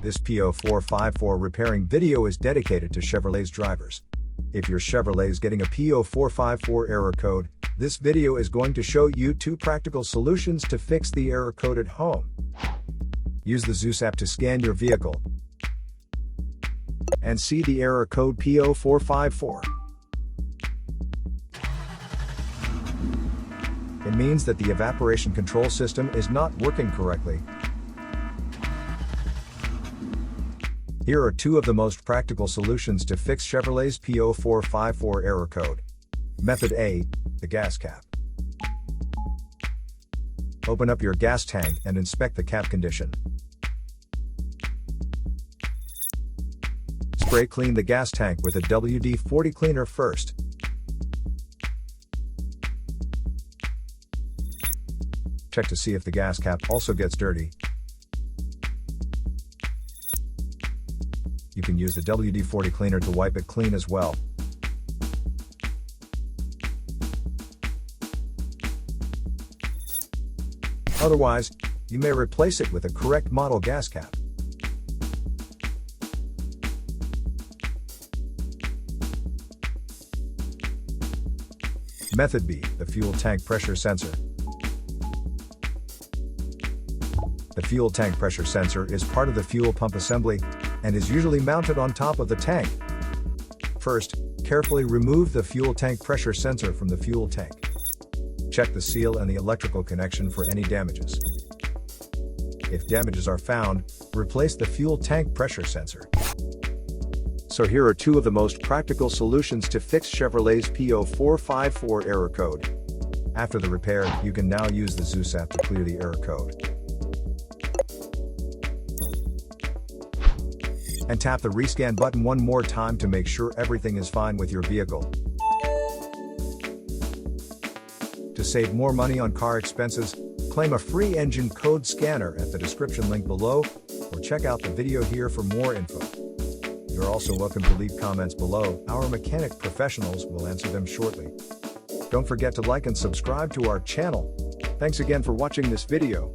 This P0454 repairing video is dedicated to Chevrolet's drivers. If your Chevrolet is getting a P0454 error code, this video is going to show you 2 practical solutions to fix the error code at home. Use the Zeus app to scan your vehicle and see the error code P0454. It means that the evaporation control system is not working correctly. Here are 2 of the most practical solutions to fix Chevrolet's P0454 error code. Method A, the gas cap. Open up your gas tank and inspect the cap condition. Spray clean the gas tank with a WD-40 cleaner first. Check to see if the gas cap also gets dirty. You can use the WD-40 cleaner to wipe it clean as well. Otherwise, you may replace it with a correct model gas cap. Method B, the fuel tank pressure sensor. The fuel tank pressure sensor is part of the fuel pump assembly and is usually mounted on top of the tank. First, carefully remove the fuel tank pressure sensor from the fuel tank. Check the seal and the electrical connection for any damages. If damages are found, replace the fuel tank pressure sensor. So here are 2 of the most practical solutions to fix Chevrolet's P0454 error code. After the repair, you can now use the Zeus app to clear the error code. And tap the rescan button one more time to make sure everything is fine with your vehicle. To save more money on car expenses, claim a free engine code scanner at the description link below, or check out the video here for more info. You're also welcome to leave comments below. Our mechanic professionals will answer them shortly. Don't forget to like and subscribe to our channel. Thanks again for watching this video.